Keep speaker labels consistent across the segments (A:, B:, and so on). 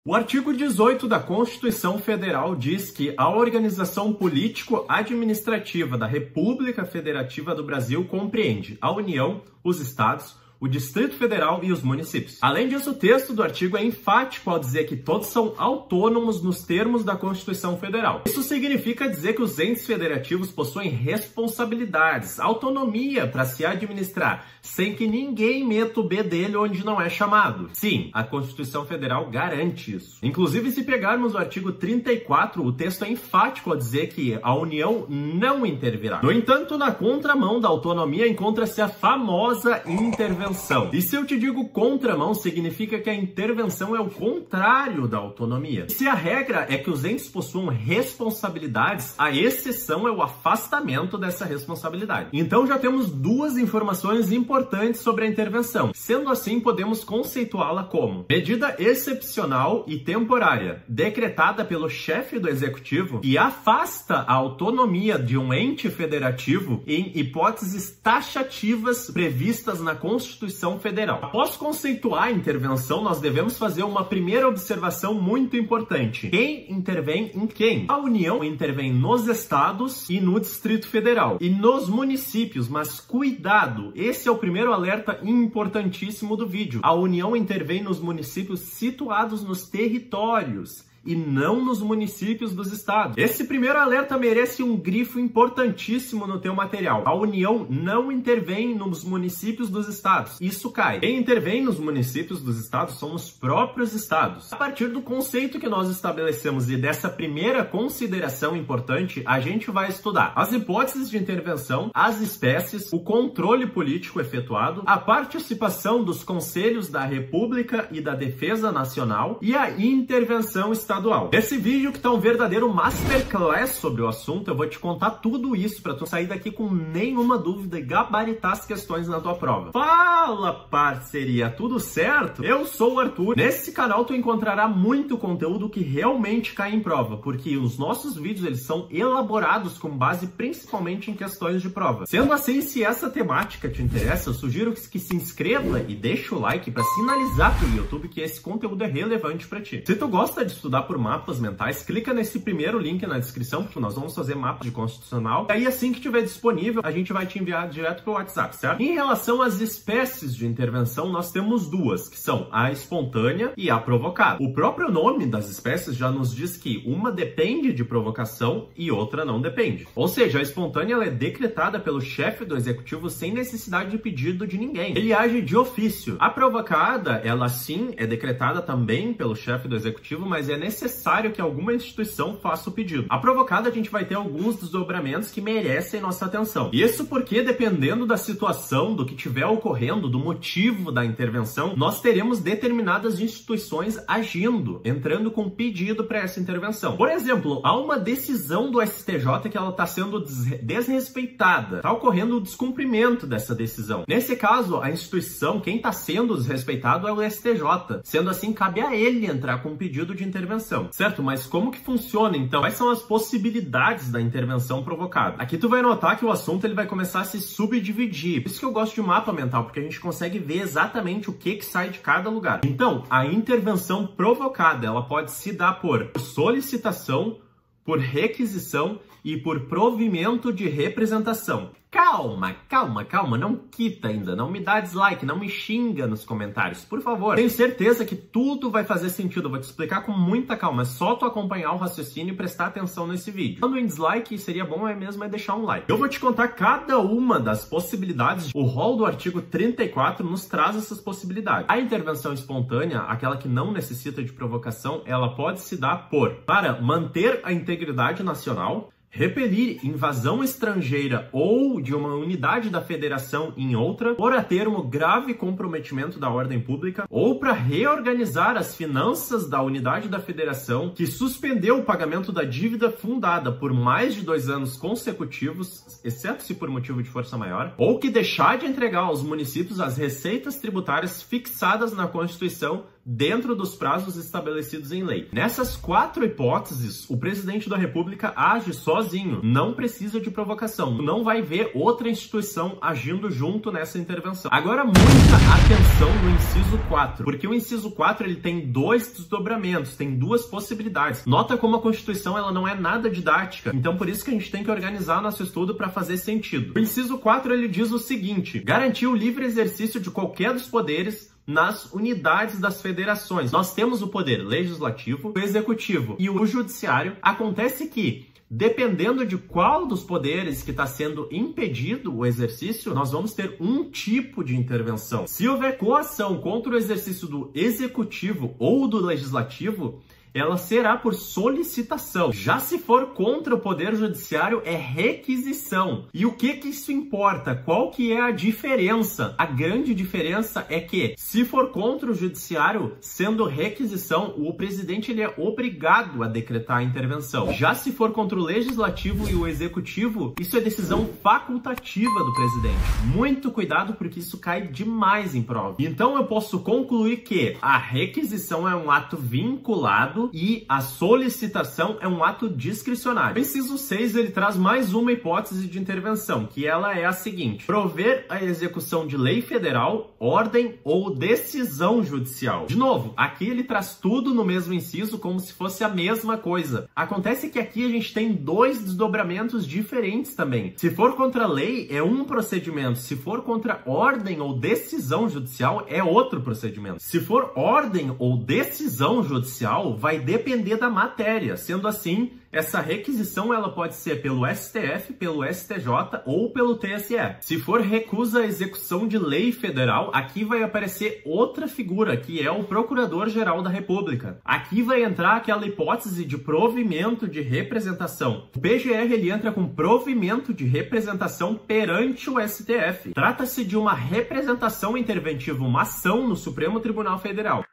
A: O artigo 18 da Constituição Federal diz que a organização político-administrativa da República Federativa do Brasil compreende a União, os Estados, o Distrito Federal e os municípios. Além disso, o texto do artigo é enfático ao dizer que todos são autônomos nos termos da Constituição Federal. Isso significa dizer que os entes federativos possuem responsabilidades, autonomia para se administrar, sem que ninguém meta o bedelho onde não é chamado. Sim, a Constituição Federal garante isso. Inclusive, se pegarmos o artigo 34, o texto é enfático ao dizer que a União não intervirá. No entanto, na contramão da autonomia encontra-se a famosa intervenção. E se eu te digo contramão, significa que a intervenção é o contrário da autonomia. E se a regra é que os entes possuam responsabilidades, a exceção é o afastamento dessa responsabilidade. Então já temos duas informações importantes sobre a intervenção. Sendo assim, podemos conceituá-la como medida excepcional e temporária, decretada pelo chefe do executivo e afasta a autonomia de um ente federativo em hipóteses taxativas previstas na Constituição Federal. Após conceituar a intervenção, nós devemos fazer uma primeira observação muito importante. Quem intervém em quem? A União intervém nos estados e no Distrito Federal e nos municípios, mas cuidado, esse é o primeiro alerta importantíssimo do vídeo. A União intervém nos municípios situados nos territórios e não nos municípios dos estados. Esse primeiro alerta merece um grifo importantíssimo no teu material. A União não intervém nos municípios dos estados. Isso cai. Quem intervém nos municípios dos estados são os próprios estados. A partir do conceito que nós estabelecemos e dessa primeira consideração importante, a gente vai estudar as hipóteses de intervenção, as espécies, o controle político efetuado, a participação dos conselhos da República e da Defesa Nacional e a intervenção estadual. Esse vídeo que tá um verdadeiro masterclass sobre o assunto, eu vou te contar tudo isso para tu sair daqui com nenhuma dúvida e gabaritar as questões na tua prova. Fala, parceria, tudo certo? Eu sou o Arthur. Nesse canal tu encontrará muito conteúdo que realmente cai em prova, porque os nossos vídeos eles são elaborados com base principalmente em questões de prova. Sendo assim, se essa temática te interessa, eu sugiro que se inscreva e deixe o like para sinalizar pro YouTube que esse conteúdo é relevante para ti. Se tu gosta de estudar por mapas mentais, clica nesse primeiro link na descrição, porque nós vamos fazer mapa de constitucional. E aí, assim que tiver disponível, a gente vai te enviar direto pro WhatsApp, certo? Em relação às espécies de intervenção, nós temos duas, que são a espontânea e a provocada. O próprio nome das espécies já nos diz que uma depende de provocação e outra não depende. Ou seja, a espontânea ela é decretada pelo chefe do executivo sem necessidade de pedido de ninguém. Ele age de ofício. A provocada, ela sim é decretada também pelo chefe do executivo, mas é necessário que alguma instituição faça o pedido. A provocada, a gente vai ter alguns desdobramentos que merecem nossa atenção. Isso porque, dependendo da situação, do que estiver ocorrendo, do motivo da intervenção, nós teremos determinadas instituições agindo, entrando com pedido para essa intervenção. Por exemplo, há uma decisão do STJ que ela está sendo desrespeitada. Está ocorrendo o descumprimento dessa decisão. Nesse caso, a instituição, quem está sendo desrespeitado é o STJ. Sendo assim, cabe a ele entrar com pedido de intervenção. Certo? Mas como que funciona então? Quais são as possibilidades da intervenção provocada? Aqui tu vai notar que o assunto ele vai começar a se subdividir. Por isso que eu gosto de mapa mental, porque a gente consegue ver exatamente o que sai de cada lugar. Então, a intervenção provocada, ela pode se dar por solicitação, por requisição e por provimento de representação. Calma, calma, calma, não quita ainda, não me dá dislike, não me xinga nos comentários, por favor. Tenho certeza que tudo vai fazer sentido, eu vou te explicar com muita calma, é só tu acompanhar o raciocínio e prestar atenção nesse vídeo. Dando em dislike, seria bom mesmo deixar um like. Eu vou te contar cada uma das possibilidades. O rol do artigo 34 nos traz essas possibilidades. A intervenção espontânea, aquela que não necessita de provocação, ela pode se dar para manter a integridade nacional, repelir invasão estrangeira ou de uma unidade da federação em outra, por a termo grave comprometimento da ordem pública, ou para reorganizar as finanças da unidade da federação que suspendeu o pagamento da dívida fundada por mais de 2 anos consecutivos, exceto se por motivo de força maior, ou que deixar de entregar aos municípios as receitas tributárias fixadas na Constituição dentro dos prazos estabelecidos em lei. Nessas 4 hipóteses, o presidente da República age sozinho, não precisa de provocação, não vai ver outra instituição agindo junto nessa intervenção. Agora, muita atenção no inciso 4, porque o inciso 4 ele tem 2 desdobramentos, tem 2 possibilidades. Nota como a Constituição ela não é nada didática, então por isso que a gente tem que organizar nosso estudo para fazer sentido. O inciso 4 ele diz o seguinte: garantir o livre exercício de qualquer dos poderes nas unidades das federações. Nós temos o poder legislativo, o executivo e o judiciário. Acontece que, dependendo de qual dos poderes que está sendo impedido o exercício, nós vamos ter um tipo de intervenção. Se houver coação contra o exercício do executivo ou do legislativo, ela será por solicitação. Já se for contra o Poder Judiciário, é requisição. E o que isso importa? Qual que é a diferença? A grande diferença é que, se for contra o Judiciário, sendo requisição, o presidente ele é obrigado a decretar a intervenção. Já se for contra o Legislativo e o Executivo, isso é decisão facultativa do presidente. Muito cuidado, porque isso cai demais em prova. Então eu posso concluir que a requisição é um ato vinculado e a solicitação é um ato discricionário. O inciso 6 ele traz mais uma hipótese de intervenção, que ela é a seguinte: prover a execução de lei federal, ordem ou decisão judicial. De novo, aqui ele traz tudo no mesmo inciso como se fosse a mesma coisa. Acontece que aqui a gente tem 2 desdobramentos diferentes também. Se for contra a lei, é um procedimento. Se for contra ordem ou decisão judicial, é outro procedimento. Se for ordem ou decisão judicial, vai depender da matéria. Sendo assim, essa requisição ela pode ser pelo STF, pelo STJ ou pelo TSE. Se for recusa à execução de lei federal, aqui vai aparecer outra figura, que é o Procurador-Geral da República. Aqui vai entrar aquela hipótese de provimento de representação. O PGR ele entra com provimento de representação perante o STF. Trata-se de uma representação interventiva, uma ação no Supremo Tribunal Federal.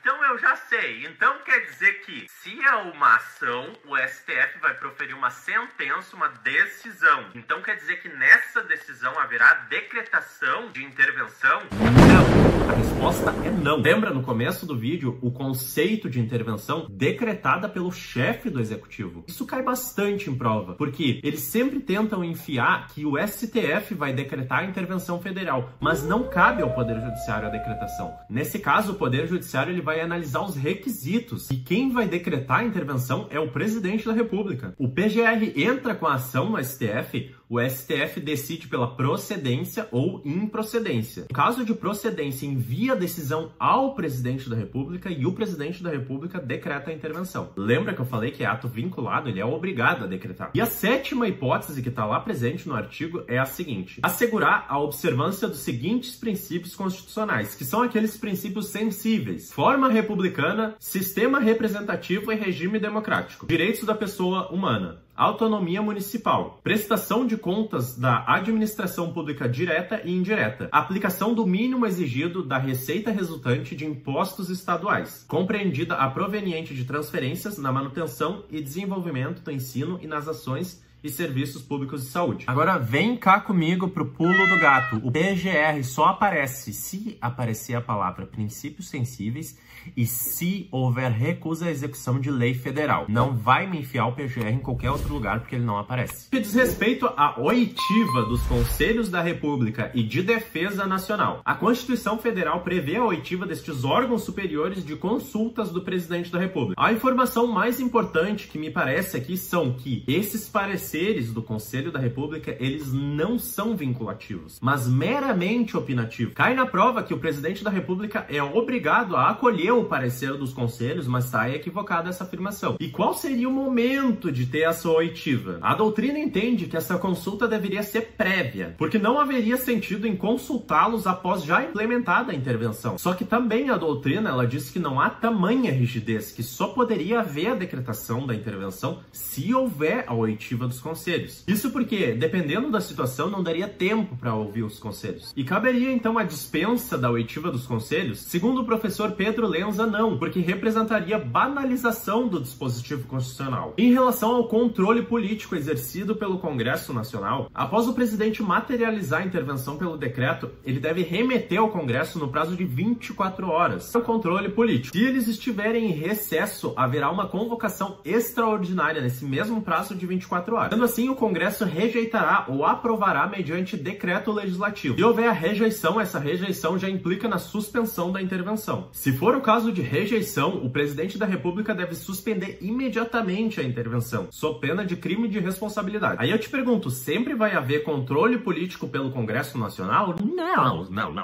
A: Então eu já sei. Então quer dizer que, se é uma ação, o STF vai proferir uma sentença, uma decisão. Então quer dizer que nessa decisão haverá decretação de intervenção? Não. A resposta é não. Lembra no começo do vídeo o conceito de intervenção decretada pelo chefe do executivo? Isso cai bastante em prova, porque eles sempre tentam enfiar que o STF vai decretar a intervenção federal, mas não cabe ao Poder Judiciário a decretação. Nesse caso, o Poder Judiciário ele vai analisar os requisitos e quem vai decretar a intervenção é o presidente da República. O PGR entra com a ação no STF, o STF decide pela procedência ou improcedência. No caso de procedência, envia a decisão ao presidente da República e o presidente da República decreta a intervenção. Lembra que eu falei que é ato vinculado, ele é obrigado a decretar. E a 7ª hipótese que está lá presente no artigo é a seguinte: assegurar a observância dos seguintes princípios constitucionais, que são aqueles princípios sensíveis: forma republicana, sistema representativo e regime democrático, direitos da pessoa humana, autonomia municipal, prestação de contas da administração pública direta e indireta, aplicação do mínimo exigido da receita resultante de impostos estaduais, compreendida a proveniente de transferências na manutenção e desenvolvimento do ensino e nas ações e serviços públicos de saúde. Agora vem cá comigo pro pulo do gato. O PGR só aparece se aparecer a palavra princípios sensíveis e se houver recusa à execução de lei federal. Não vai me enfiar o PGR em qualquer outro lugar porque ele não aparece. Que diz respeito à oitiva dos Conselhos da República e de Defesa Nacional, a Constituição Federal prevê a oitiva destes órgãos superiores de consultas do presidente da República. A informação mais importante que me parece aqui são que esses pareceres do Conselho da República, eles não são vinculativos, mas meramente opinativos. Cai na prova que o presidente da República é obrigado a acolher o parecer dos conselhos, mas está equivocada essa afirmação. E qual seria o momento de ter essa oitiva? A doutrina entende que essa consulta deveria ser prévia, porque não haveria sentido em consultá-los após já implementada a intervenção. Só que também a doutrina, ela diz que não há tamanha rigidez, que só poderia haver a decretação da intervenção se houver a oitiva dos dos conselhos. Isso porque, dependendo da situação, não daria tempo para ouvir os conselhos. E caberia então a dispensa da oitiva dos conselhos? Segundo o professor Pedro Lenza, não, porque representaria banalização do dispositivo constitucional. Em relação ao controle político exercido pelo Congresso Nacional, após o presidente materializar a intervenção pelo decreto, ele deve remeter ao Congresso no prazo de 24 horas o controle político. Se eles estiverem em recesso, haverá uma convocação extraordinária nesse mesmo prazo de 24 horas. Sendo assim, o Congresso rejeitará ou aprovará mediante decreto legislativo. Se houver a rejeição, essa rejeição já implica na suspensão da intervenção. Se for o caso de rejeição, o presidente da República deve suspender imediatamente a intervenção, sob pena de crime de responsabilidade. Aí eu te pergunto, sempre vai haver controle político pelo Congresso Nacional? Não.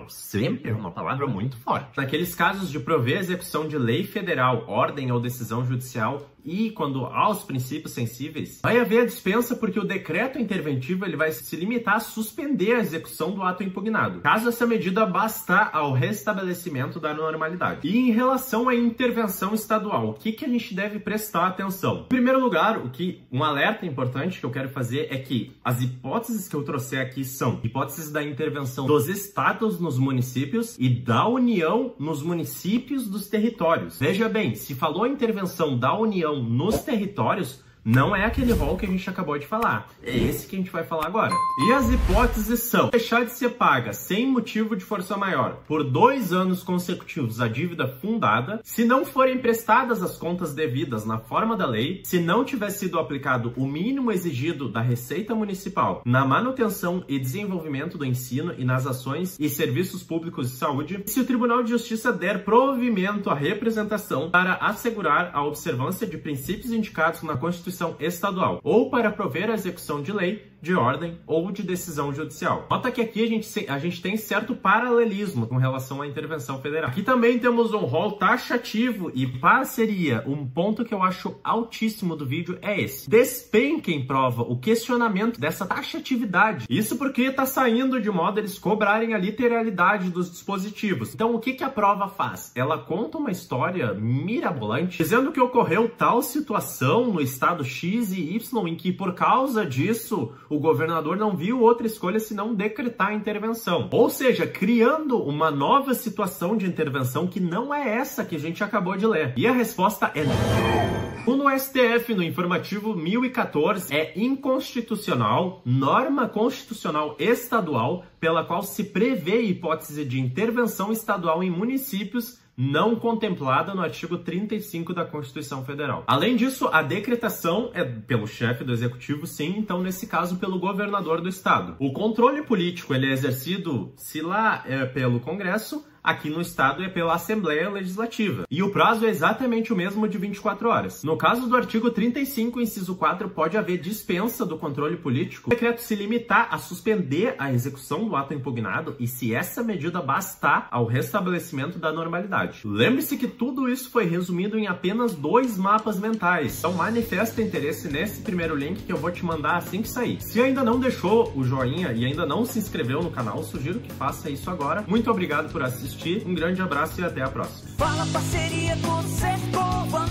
A: Sempre é uma palavra muito forte. Naqueles casos de prover execução de lei federal, ordem ou decisão judicial, e quando aos princípios sensíveis, vai haver a dispensa porque o decreto interventivo ele vai se limitar a suspender a execução do ato impugnado, caso essa medida bastar ao restabelecimento da normalidade. E em relação à intervenção estadual, o que a gente deve prestar atenção? Em primeiro lugar, um alerta importante que eu quero fazer é que as hipóteses que eu trouxe aqui são hipóteses da intervenção dos estados nos municípios e da União nos municípios dos territórios. Veja bem, se falou intervenção da União nos territórios, não é aquele rol que a gente acabou de falar. É esse que a gente vai falar agora. E as hipóteses são: deixar de ser paga sem motivo de força maior por 2 anos consecutivos a dívida fundada, se não forem prestadas as contas devidas na forma da lei, se não tiver sido aplicado o mínimo exigido da Receita Municipal na manutenção e desenvolvimento do ensino e nas ações e serviços públicos de saúde, e se o Tribunal de Justiça der provimento à representação para assegurar a observância de princípios indicados na Constituição estadual, ou para prover a execução de lei, de ordem ou de decisão judicial. Nota que aqui a gente tem certo paralelismo com relação à intervenção federal. Aqui também temos um rol taxativo e parceria. Um ponto que eu acho altíssimo do vídeo é esse: despenquem prova o questionamento dessa taxatividade. Isso porque está saindo de moda eles cobrarem a literalidade dos dispositivos. Então o que a prova faz? Ela conta uma história mirabolante, dizendo que ocorreu tal situação no estado X e Y em que por causa disso o governador não viu outra escolha senão decretar a intervenção. Ou seja, criando uma nova situação de intervenção que não é essa que a gente acabou de ler. E a resposta é não. No STF, no informativo 1014, é inconstitucional norma constitucional estadual pela qual se prevê hipótese de intervenção estadual em municípios não contemplada no artigo 35 da Constituição Federal. Além disso, a decretação é pelo chefe do executivo, sim, então nesse caso pelo governador do estado. O controle político ele é exercido, se lá é pelo Congresso, aqui no estado é pela Assembleia Legislativa. E o prazo é exatamente o mesmo de 24 horas. No caso do artigo 35, inciso 4, pode haver dispensa do controle político. O decreto se limitar a suspender a execução do ato impugnado e se essa medida bastar ao restabelecimento da normalidade. Lembre-se que tudo isso foi resumido em apenas 2 mapas mentais. Então manifesta interesse nesse primeiro link que eu vou te mandar assim que sair. Se ainda não deixou o joinha e ainda não se inscreveu no canal, sugiro que faça isso agora. Muito obrigado por assistir. Um grande abraço e até a próxima.
B: Fala parceria com o Sescova.